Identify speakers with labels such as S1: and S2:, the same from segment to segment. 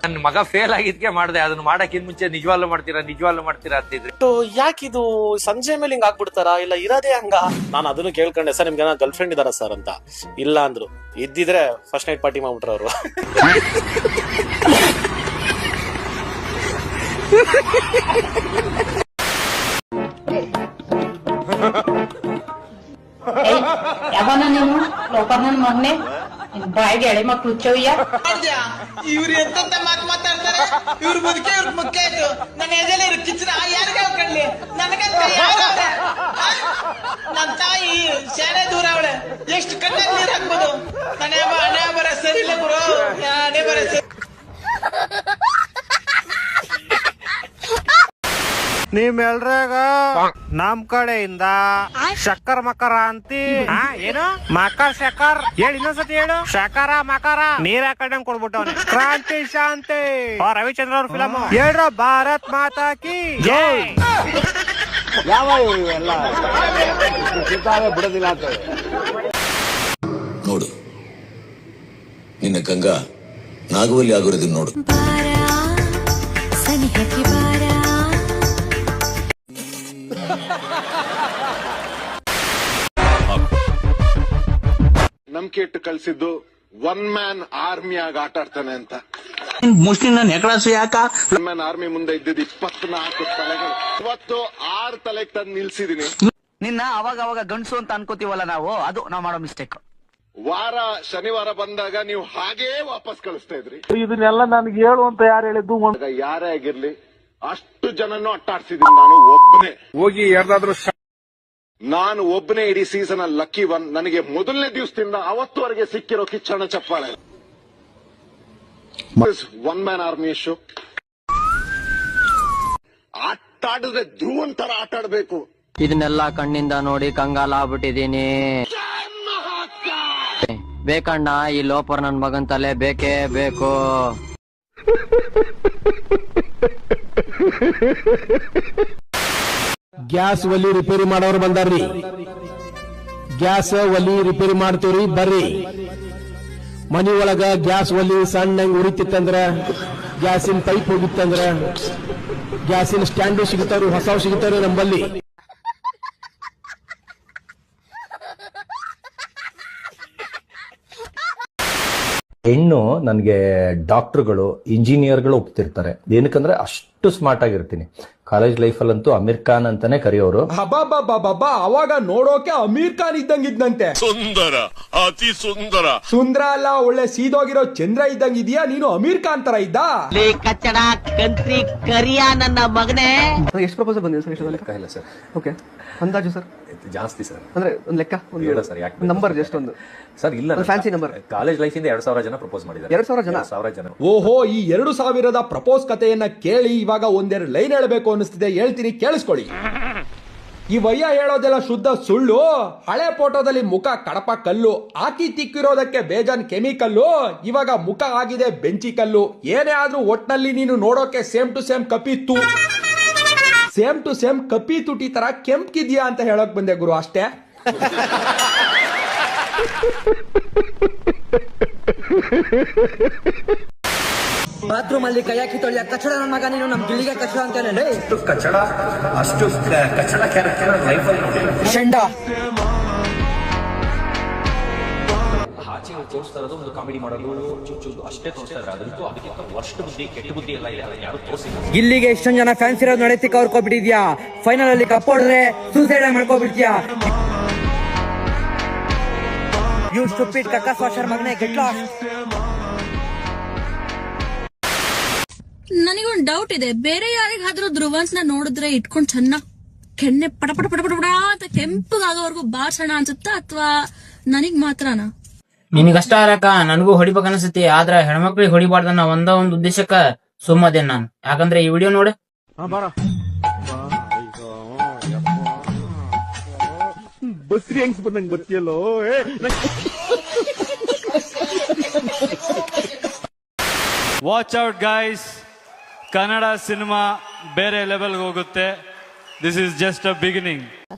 S1: ನನ್ನ ಮಗ ಫೇಲ್ ಆಗಿದ್ಕೆ ಮಾಡ್ದೆ, ಅದನ್ನ ಮಾಡಕ್ಕಿಂತ ಮುಂಚೆ ನಿಜವಾಗ್ಲೂ ಮಾಡ್ತೀರಾ ಅಂತಿದ್ರಿ.
S2: ಯಾಕಿದು ಸಂಜೆ ಮೇಲೆ ಹಿಂಗ್ ಆಗ್ಬಿಡ್ತಾರಾ, ಇಲ್ಲ ಇರೋದೇ ಹಂಗ? ನಾನು ಅದನ್ನು ಕೇಳ್ಕೊಂಡೆ, ಸರ್ ನಿಮ್ಗೆ ಗರ್ಲ್ ಫ್ರೆಂಡ್ ಇದಾರ ಸರ್ ಅಂತ. ಇಲ್ಲ ಅಂದ್ರು. ಇದ್ದಿದ್ರೆ ಫಸ್ಟ್ ನೈಟ್ ಪಾರ್ಟಿ ಮಾಡ್ಬಿಟ್ರ ಅವರು.
S3: ಯಾವನ ನೀನು ಲೋಪರ್ ನನ್ ಮಗನೆ, ಬಾಯಿಗೆ ಎಳೆ ಮಕ್ಳು ಹುಚ್ಚವ್ಯ.
S4: ಇವ್ರು ಎಂತ ಮಾತು ಮಾತಾಡ್ತಾರೆ, ಇವ್ರ ಬದುಕೆ ಇವ್ರ ಮುಖ್ಯ ಆಯ್ತು. ನನ್ನ ಎದೆಲೆ ಇರೋ ಕಿಚ್ಚನ ಯಾರಿಗೆ ಕಡ್ಲಿ, ನನಗಂತ ನನ್ನ ತಾಯಿ ಶಾಲೆ ದೂರ ಅವಳೆ, ಎಷ್ಟು ಕಣ್ಣಲ್ಲಿ ನೀರು ಹಾಕ್ಬೋದು. ಹಣೆ ಬರ ಸರಿ ಇಲ್ಲ ಗುರು, ಹಣೆ ಬರ ಸರಿ.
S5: ನಿಮ್ಮೆಲ್ರಾಗ ನಮ್ ಕಡೆಯಿಂದ ಶಕ್ಕರ್ ಮಕರ ಅಂತಿ. ಏನು ಮಕರ್ ಶಕ್ಕರ್ ಹೇಳಿ, ಇನ್ನೊಂದ್ಸತಿ ಹೇಳು. ಶಕರ ಮಕರ ನೀರ್ ಹಾಕಂಡ್ ಕೊಡ್ಬಿಟ್ಟವನೆ. ಕ್ರಾಂತಿ ಶಾಂತಿ ರವಿಚಂದ್ರ ಅವ್ರ ಫಿಲಮ್ ಹೇಳ್ರ. ಭಾರತ್ ಮಾತಾ ಕಿ ಜೈ.
S6: ಯಾವ ಇವೆಲ್ಲ ಬಿಡೋದಿಲ್ಲ ಅಂತ
S7: ನೋಡು, ನಿನ್ನ ಗಂಗಾ ನಾಗವಲ್ಲಿ ಆಗೋರಿದ್ದು ನೋಡು.
S6: ನಂಬಿಕೆ ಇಟ್ಟು ಕಳ್ಸಿದ್ದು ಒನ್ ಮ್ಯಾನ್ ಆರ್ಮಿ ಆಗಿ ಆಟ ಆಡ್ತಾನೆ ಅಂತ.
S4: ಮುಸ್ಲಿಂ ಯಾಕ
S6: ಒನ್ ಮ್ಯಾನ್ ಆರ್ಮಿ ಮುಂದೆ ಇದ್ದಿದ್ದು 24 ತಲೆಗಳು, ಇವತ್ತು 6 ತಲೆಗೆ ತಂದು ನಿಲ್ಸಿದೀನಿ.
S4: ನಿನ್ನ ಅವಾಗ ಗಂಡಸು ಅಂತ ಅನ್ಕೋತೀವಲ್ಲ ನಾವು, ಅದು ನಾವು ಮಾಡೋ ಮಿಸ್ಟೇಕ್.
S6: ಶನಿವಾರ ಬಂದಾಗ ನೀವು ಹಾಗೇ ವಾಪಸ್ ಕಳಿಸ್ತಾ ಇದ್ರಿ.
S5: ಇದನ್ನೆಲ್ಲ ನನ್ಗೆ ಹೇಳು ಅಂತ ಯಾರು ಹೇಳಿದ್ದು?
S6: ಯಾರೇ ಆಗಿರ್ಲಿ ಅಷ್ಟು ಜನನು ಅಟ್ಟಾಡ್ಸಿದೀನಿ ನಾನು ಒಬ್ಬನೇ.
S5: ಹೋಗಿ ಯಾರ್ದಾದ್ರು
S6: ನಾನು ಒಬ್ಬನೇ ಇಡೀ ಸೀಸನ್ ಅಲ್ಲಿ ಲಕ್ಕಿ ಒನ್. ನನಗೆ ಮೊದಲನೇ ದಿವಸದಿಂದ ಅವತ್ತುವರೆಗೆ ಸಿಕ್ಕಿರೋ ಕಿಚ್ಚಣ ಚಪ್ಪಾಳೆ. One man army show. ಆಟ ಆಡಿದ್ರೆ ಧ್ರುವನ್ ತರ ಆಟ ಆಡ್ಬೇಕು.
S8: ಇದನ್ನೆಲ್ಲ ಕಣ್ಣಿಂದ ನೋಡಿ ಕಂಗಾಲ ಆಗ್ಬಿಟ್ಟಿದೀನಿ. ಬೇಕಣ್ಣ, ಈ ಲೋಪರ್ ನನ್ ಮಗನ್ ತಲೆ ಬೇಕೇ ಬೇಕು.
S9: ಗ್ಯಾಸ್ ಒಲಿ ರಿಪೇರಿ ಮಾಡೋರು ಬಂದಾರ್ರಿ. ಗ್ಯಾಸ್ ಒಲಿ ರಿಪೇರಿ ಮಾಡ್ತೀವ್ರಿ ಬರ್ರಿ. ಮನಿ ಒಳಗ ಗ್ಯಾಸ್ ಒಲಿ ಸಣ್ಣಂಗ್ ಉರಿತಿತ್ತಂದ್ರ, ಗ್ಯಾಸಿನ ಪೈಪ್ ಹೋಗಿತ್ತಂದ್ರ, ಗ್ಯಾಸಿನ ಸ್ಟ್ಯಾಂಡು ಸಿಗುತ್ತಾರು, ಹೊಸವು ಸಿಗುತ್ತಾರು ನಂಬಲ್ಲಿ.
S10: ಹೆಣ್ಣು ನನಗೆ ಡಾಕ್ಟರ್ಗಳು, ಇಂಜಿನಿಯರ್ಗಳು ಒಪ್ತಿರ್ತಾರೆ. ಏನಕ್ಕಂದ್ರೆ ಅಷ್ಟು ಸ್ಮಾರ್ಟ್ ಆಗಿರ್ತೀನಿ. ಕಾಲೇಜ್ ಲೈಫಲ್ಲಂತೂ ಅಮೀರ್ ಖಾನ್ ಅಂತಾನೆ ಕರೆಯೋರು.
S9: ಅವಾಗ ನೋಡೋಕೆ ಅಮೀರ್ ಖಾನ್ ಇದ್ದಂಗಿದ್ದಂತೆ.
S7: ಸುಂದರ, ಅತಿ ಸುಂದರ.
S9: ಸುಂದರ ಅಲ್ಲ, ಒಳ್ಳೆ ಸೀದೋಗಿರೋ ಚಂದ್ರ ಇದ್ದಂಗಿದ್ಯಾ ನೀನು? ಅಮೀರ್ ಖಾನ್ ತರ ಇದ್ದ.
S4: ಕಚ್ಚಡ ಕಂತ್ರಿ ಕರಿಯ ನನ್ನ ಮಗನೇ.
S5: ಎಷ್ಟು ಪ್ರಪೋಸಲ್ ಬಂದಿದೆ ಸರ್? ಎಷ್ಟು ಇಲ್ಲ ಸರ್. ಓಕೆ, ಅಂದಾಜು ಸರ್? ಜಾಸ್ತಿ ಸರ್. ಅಂದ್ರೆ ಒಂದು ಲೆಕ್ಕ ಹೇಳ ಸರ್. ಯಾಕೆ ನಂಬರ್ ಜಸ್ಟ್ ಒಂದು ಸರ್? ಇಲ್ಲ, ಫ್ಯಾನ್ಸಿ ನಂಬರ್. ಕಾಲೇಜ್ ಲೈಫ್ ಇಂದ 2000 ಜನ ಪ್ರಪೋಸ್ ಮಾಡಿದ್ದಾರೆ. 2000 ಜನ. ಓಹೋ, ಈ 2000 ಪ್ರಪೋಸ್ ಕಥೆಯನ್ನ ಕೇಳಿ ಇವಾಗ ಒಂದೆರಡು ಲೈನ್ ಹೇಳಬೇಕು ಅನಿಸ್ತಿದೆ. ಹೇಳ್ತೀನಿ, ಕೇಳಿಸ್ಕೊಳ್ಳಿ. ಈ ವಯ್ಯ ಹೇಳೋದೆಲ್ಲ ಶುದ್ಧ ಸುಳ್ಳು. ಹಳೆ ಫೋಟೋದಲ್ಲಿ ಮುಖ ಕಡಪ ಕಲ್ಲು, ಹಾಕಿ ತಿಕ್ಕಿರೋದಕ್ಕೆ ಬೇಜಾನ್ ಕೆಮಿಕಲ್ಲು. ಇವಾಗ ಮುಖ ಆಗಿದೆ ಬೆಂಚಿ ಕಲ್ಲು. ಏನೇ ಆದ್ರೂ ಒಟ್ನಲ್ಲಿ ನೀನು ನೋಡೋಕೆ ಸೇಮ್ ಟು ಸೇಮ್ ಕಪಿತ್ತು. ಸೇಮ್ ಟು ಸೇಮ್ ಕಪಿ ತುಟಿ ತರ ಕೆಂಪ್ಕಿದ್ಯಾ ಅಂತ ಹೇಳಕ್ ಬಂದೆ ಗುರು, ಅಷ್ಟೇ.
S4: ಬಾತ್ರೂಮ್ ಅಲ್ಲಿ ಕೈ ಹಾಕಿ ತೊಳೆಯ ಕಚಡ ನನ್ನ ಮಗ ನೀನು. ನಮ್ ಗಿಳಿಗೆ ಕಚಡ ಅಂತಾನೆ.
S5: ಕಚಡ, ಅಷ್ಟು ಕಚಡ ಕ್ಯಾರೆಕ್ಟರ್ ಲೈಫಲ್ಲಿ
S4: ಶಂಡ
S10: ತೋರಿಸ್ತಾ ಇರೋದು ಒಂದು ಕಾಮಿಡಿ ಮಾಡೋದು ಅಷ್ಟೇ ತೋರಿಸ್ತಾ ಇದ್ದಾರೆ. ಅದಂತೂ ಅದಕ್ಕಿಂತ ವರ್ಷ ಬುದ್ಧಿ, ಕೆಟ್ಟ ಬುದ್ಧಿ ಎಲ್ಲ ಯಾರು ತೋರಿಸಿಲ್ಲ.
S4: ಗಿಲ್ಲಿಗೆ ಎಷ್ಟೊಂದ್ ಜನ ಫ್ಯಾನ್ಸ್ ಇರೋದು ನಡೀತಿ ಕವರ್ಕೊಬಿಟ್ಟಿದ್ಯಾ. ಫೈನಲ್ ಅಲ್ಲಿ ಕಪ್ ಹೊಡೆದ್ರೆ ಸೂಸೈಡ್ ಮಾಡ್ಕೊಬಿಡ್ತೀಯಾ. ಯು ಸ್ಟುಪಿಡ್ ಕಕ್ಕ ಸ್ವಾಶರ್ ಮಗನೇ, ಗೆಟ್ ಲಾಸ್ಟ್.
S3: ನನಗೊಂದು ಡೌಟ್ ಇದೆ. ಬೇರೆ ಯಾರಿಗಾದ್ರೂ ಧ್ರುವನ್ಸ್ ನ ನೋಡಿದ್ರೆ ಇಟ್ಕೊಂಡ್ ಚೆನ್ನಾಗ್ ಕೆನ್ನೆ ಪಟ ಪಟ ಪಟ ಪಟ ಅಂತ ಕೆಂಪಗಾಗೋವರೆಗೂ ಬಾರ್ಸೋಣ ಅನ್ಸುತ್ತಾ, ಅಥವಾ ನನಗ್ ಮಾತ್ರನಾ?
S8: ನಿನಗಷ್ಟ ಅರಕ, ನನಗೂ ಹೊಡಿಬೇಕು ಅನ್ಸತಿ. ಆದ್ರ ಹೆಣ್ಮಕ್ಳಿಗೆ ಹೊಡಿಬಾರ್ದನ್ನ ಒಂದ ಒಂದು ಉದ್ದೇಶಕ್ಕ ಸುಮ್ಮದೇನ್ ನಾನು. ಯಾಕಂದ್ರೆ ಈ ವಿಡಿಯೋ ನೋಡಿ
S6: ಬಸ್ರಿ ಹೆಂಗ್ಸ್ ಬಂದಂಗ್ ಬರ್ತಿಯಲ್ಲೋ.
S5: Watch out guys, Kannada cinema ಬೇರೆ ಲೆವೆಲ್ಗೆ ಹೋಗುತ್ತೆ. This is just a beginning.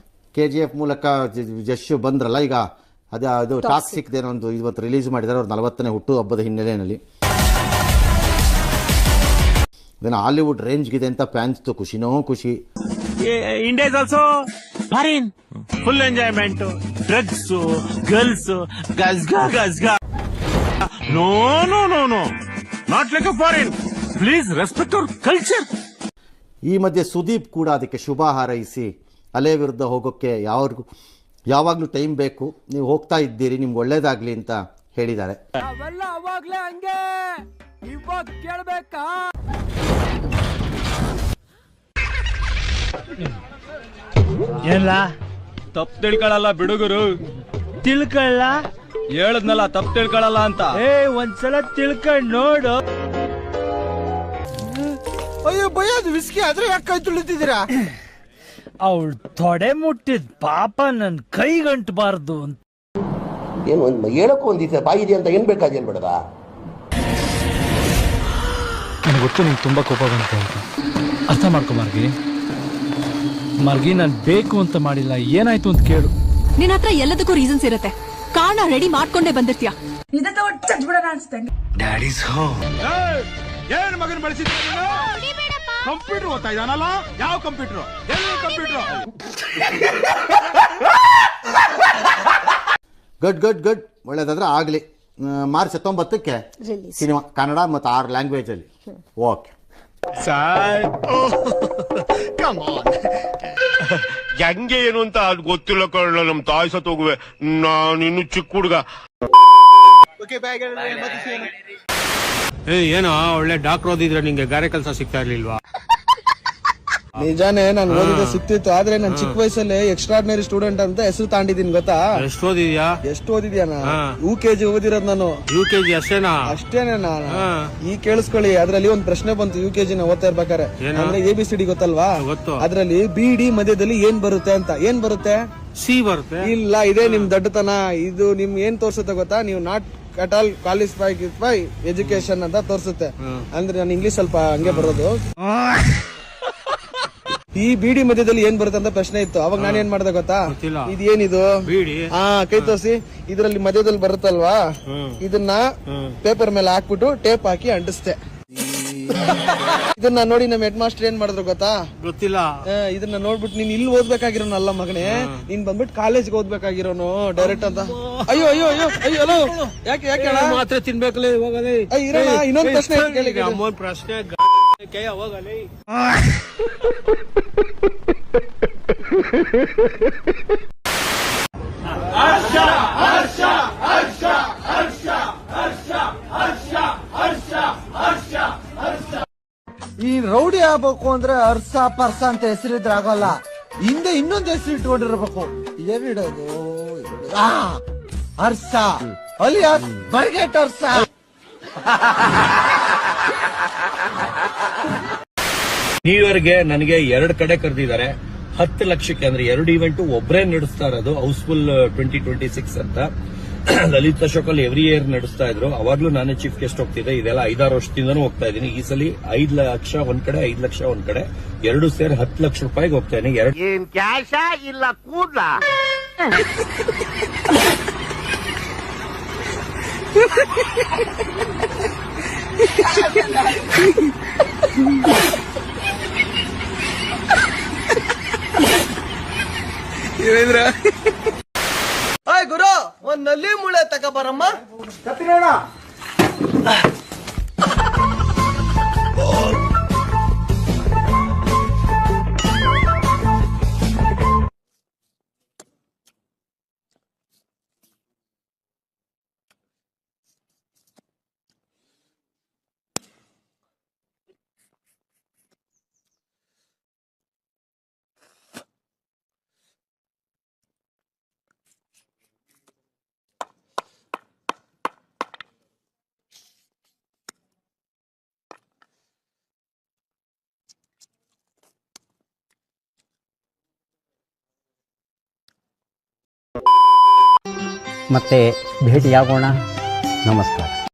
S9: KGF ಮೂಲಕ ಯಶ್ ಬಂದ್ರಲ್ಲ, ಈಗ ಅದು ಟಾಕ್ಸಿಕ್ ಏನೋ ಒಂದು ಇವತ್ತು ರಿಲೀಸ್ ಮಾಡಿದ್ದಾರೆ. ಅವ್ರ 40ನೇ ಹುಟ್ಟು ಹಬ್ಬದ ಹಿನ್ನೆಲೆಯಲ್ಲಿ
S11: ಇದನ್ನ ಹಾಲಿವುಡ್ ರೇಂಜ್ಗಿದೆ ಅಂತ ಫ್ಯಾನ್ಸ್ ಖುಷಿನೋ ಖುಷಿ.
S9: India is also foreign, full enjoyment, drugs, girls, ಗಜ್ಗಾ ಗಜ್ಗಾ. No no no no, not like a foreign. Please respect our culture.
S11: ಈ ಮಧ್ಯೆ ಸುದೀಪ್ ಕೂಡ ಅದಕ್ಕೆ ಶುಭ ಹಾರೈಸಿ ಅಲೆ ವಿರುದ್ಧ ಹೋಗೋಕ್ಕೆ ಯಾವಾಗಲೂ ಟೈಮ್ ಬೇಕು, ನೀವು ಹೋಗ್ತಾ ಇದ್ದೀರಿ, ನಿಮ್ಗೆ ಒಳ್ಳೇದಾಗ್ಲಿ ಅಂತ ಹೇಳಿದ್ದಾರೆ.
S9: ಏನ್ಲ ತಪ್ಪು ತಿಳ್ಕೊಳಲ್ಲ ಬಿಡುಗರು, ತಿಳ್ಕೊಳ್ಳ ಹೇಳದ್ನಲ್ಲ ತಪ್ಪು ತಿಳ್ಕೊಳಲ್ಲ ಅಂತ. ಒಂದ್ಸಲ ತಿಳ್ಕೊಂಡ್ ನೋಡು.
S4: ಅಯ್ಯೋ ಭಯ, ಅದು ವಿಸ್ಕಿ ಆದ್ರೆ ಯಾಕೆ ಕೈ ತುಳಿತಿದ್ದೀರಾ?
S9: ಅವಳು ತೊಡೆ ಮುಟ್ಟಿದ್ ಪಾಪ ನನ್ ಕೈಗಂಟಬಾರ್ದು ಅಂತ.
S12: ಏನು ಹೇಳಕ್ಕೂ ಒಂದಿದೆ ಬಾಯಿ ಇದೆ ಅಂತ ಏನ್ ಬೇಕಾದೇನ್ ಬೇಡದ?
S9: ನನಗೆ ಗೊತ್ತು ನಿಂಗೆ ತುಂಬಾ ಕೋಪ ಬಂತು ಅಂತ. ಅರ್ಥ ಮಾಡ್ಕೊ ಮಾರ್ಗಿ, ನಾನು ಬೇಕು ಅಂತ ಮಾಡಿಲ್ಲ, ಏನಾಯ್ತು ಅಂತ ಕೇಳು.
S3: ನಿನ್ನ ಹತ್ರ ಎಲ್ಲದಕ್ಕೂ ರೀಸನ್ಸ್ ಇರತ್ತೆ, ಕಾರಣ ರೆಡಿ ಮಾಡ್ಕೊಂಡೇ ಬಂದಿರ್ತೀಯ.
S9: Daddy's home. ಏನ್ ಮಗನ ಬಳಸಿದ ಕಂಪ್ಯೂಟರ್ ಓದ್ತಾ ಇದ್ದಾನಲ್ಲ? ಯಾವ ಕಂಪ್ಯೂಟರ್? ಎಲ್ಲಿ ಕಂಪ್ಯೂಟರ್?
S11: ಗುಡ್ ಒಳ್ಳೇದಾದ್ರೆ ಆಗಲಿ. ಮಾರ್ಚ್ 19ಕ್ಕೆ ಸಿನಿಮಾ, ಕನ್ನಡ ಮತ್ತು 6 ಲ್ಯಾಂಗ್ವೇಜಲ್ಲಿ. ಓಕೆ
S7: ಹೆಂಗೆ ಏನು ಅಂತ ಅದು ಗೊತ್ತಿಲ್ಲ ಕಣ. ನಮ್ ತಾಯಿ ಸತ್ ಹೋಗುವೆ, ನಾನು ಇನ್ನು ಚಿಕ್ಕ ಹುಡುಗ.
S9: ಏನೋ ಒಳ್ಳೆ ಡಾಕ್ಟರ್ ಓದಿದ್ರೆ ನಿಂಗೆ ಗಾರೆ ಕೆಲಸ ಸಿಗ್ತಾ ಇರ್ಲಿಲ್ವಾ?
S4: ನಿಜಾನೇ, ನಾನು ಓದಿದ ಸಿಕ್ತಿತ್ತು, ಆದ್ರೆ ನಾನು ಚಿಕ್ಕ ವಯಸ್ಸಲ್ಲಿ ಎಕ್ಸ್ಟ್ರಾರ್ಡಿನರಿ ಸ್ಟೂಡೆಂಟ್ ಅಂತ ಹೆಸರು ತಾಂಡಿದೀನಿ ಗೊತ್ತಾ?
S9: ಎಷ್ಟು ಓದಿದ್ಯಾ?
S4: ಎಷ್ಟು ಓದಿದ್ಯಾನ? UKG ಓದಿರೋದು ನಾನು.
S9: UKG ಅಷ್ಟೇನಾ?
S4: ಅಷ್ಟೇನೆ ನಾನು. ಈ ಕೇಳಿಸ್ಕೊಳ್ಳಿ, ಅದ್ರಲ್ಲಿ ಒಂದ್ ಪ್ರಶ್ನೆ ಬಂತು UKG ನ ಓದ್ತಾ ಇರ್ಬೇಕಾರೆ. ಅಂದ್ರೆ ABCD ಗೊತ್ತಲ್ವಾ? ಗೊತ್ತು. ಅದ್ರಲ್ಲಿ BD ಮಧ್ಯದಲ್ಲಿ ಏನ್ ಬರುತ್ತೆ ಅಂತ. ಏನ್ ಬರುತ್ತೆ?
S9: C ಬರುತ್ತೆ.
S4: ಇಲ್ಲ, ಇದೇ ನಿಮ್ ದಡ್ಡತನ. ಇದು ನಿಮ್ ಏನ್ ತೋರ್ಸುತ್ತೆ ಗೊತ್ತಾ? ನೀವು not at all qualified by education ಅಂತ ತೋರ್ಸುತ್ತೆ. ಅಂದ್ರೆ ನಾನು ಇಂಗ್ಲಿಷ್ ಸ್ವಲ್ಪ ಹಂಗೆ ಬರೋದು. ಈ BD ಮಧ್ಯದಲ್ಲಿ ಏನ್ ಬರುತ್ತೆ ಅಂತ ಪ್ರಶ್ನೆ ಇತ್ತು. ಅವಾಗ ನಾನು ಏನ್ ಮಾಡ್ದೆ ಗೊತ್ತಾ? ಇದೇನಿದು? ಕೈ ತೋರಿಸಿ. ಇದರಲ್ಲಿ ಮಧ್ಯದಲ್ಲಿ ಬರುತ್ತಲ್ವಾ, ಇದನ್ನ ಪೇಪರ್ ಮೇಲೆ ಹಾಕ್ಬಿಟ್ಟು ಟೇಪ್ ಹಾಕಿ ಅಂಟಿಸ್ತೆ. ಇದನ್ನ ನೋಡಿ ನಮ್ಮ ಹೆಡ್ ಮಾಸ್ಟರ್ ಏನ್ ಮಾಡಿದ್ರು ಗೊತ್ತಾ?
S9: ಗೊತ್ತಿಲ್ಲ.
S4: ಇದನ್ನ ನೋಡ್ಬಿಟ್ಟು ನೀನ್ ಇಲ್ಲಿ ಓದ್ಬೇಕಾಗಿರೋನು ಅಲ್ಲ ಮಗನೇ, ನೀನ್ ಬಂದ್ಬಿಟ್ಟು ಕಾಲೇಜ್ಗೆ ಓದ್ಬೇಕಾಗಿರೋನು ಡೈರೆಕ್ಟ್ ಅಂತ. ಅಯ್ಯೋ ಅಯ್ಯೋ ಅಯ್ಯೋ ಅಯ್ಯೋ ಅಲೋ, ಯಾಕೆ
S9: ಮಾತ್ರ ತಿನ್ಬೇಕಲ್ಲ ಹೋಗಲೇ.
S4: ಇನ್ನೊಂದು ಪ್ರಶ್ನೆ ಕೇಳಿ.
S9: ಅಮ್ಮನ್ ಪ್ರಶ್ನೆ ಹೋಗಲೇ.
S4: ಈ ರೌಡಿ ಆಗ್ಬೇಕು ಅಂದ್ರೆ ಹರ್ಷ ಪರ್ಸ ಅಂತ ಹೆಸರಿದ್ರೆ ಆಗೋಲ್ಲ, ಹಿಂದೆ ಇನ್ನೊಂದು ಹೆಸರು ಇಟ್ಕೊಂಡಿರ್ಬೇಕು. ಏನಿಡೋದು? ಹರ್ಷ ಅಲಿಯಾಸ್ ಬರ್ಗೆಟ್ ಹರ್ಷ.
S10: ನ್ಯೂ ಇಯರ್ಗೆ ನನಗೆ 2 ಕಡೆ ಕರೆದಿದ್ದಾರೆ. 10 ಲಕ್ಷಕ್ಕೆ, ಅಂದ್ರೆ 2 ಇವೆಂಟ್ ಒಬ್ಬರೇ ನಡೆಸ್ತಾ ಇರೋದು. ಹೌಸ್ಫುಲ್ 2026 ಅಂತ ಲಲಿತ್ ಅಶೋಕ್ ಅಲ್ಲಿ ಎವ್ರಿ ಇಯರ್ ನಡೆಸ್ತಾ ಇದ್ರು. ಅವಾಗ್ಲೂ ನಾನೇ ಚೀಫ್ ಗೆಸ್ಟ್ ಹೋಗ್ತಿದ್ದೆ. ಇದೆಲ್ಲ 5-6 ವರ್ಷದಿಂದನೂ ಹೋಗ್ತಾ ಇದ್ದೀನಿ. ಈ ಸಲ 5 ಲಕ್ಷ ಒಂದ್ ಕಡೆ, 5 ಲಕ್ಷ ಒಂದ್ ಕಡೆ, 2 ಸೇರಿ 10 ಲಕ್ಷ ರೂಪಾಯಿಗೆ ಹೋಗ್ತಾ ಇದ್ದೀನಿ.
S12: ಏನ್ ಕ್ಯಾಶ ಇಲ್ಲ ಕೂಡ್ಲ?
S4: ಗುರು, ಒಂದ್ ನಲ್ಲಿ ಮುಳೆ ತಗೋಬರಮ್ಮ.
S13: ಮತ್ತೆ ಭೇಟಿಯಾಗೋಣ. ನಮಸ್ಕಾರ.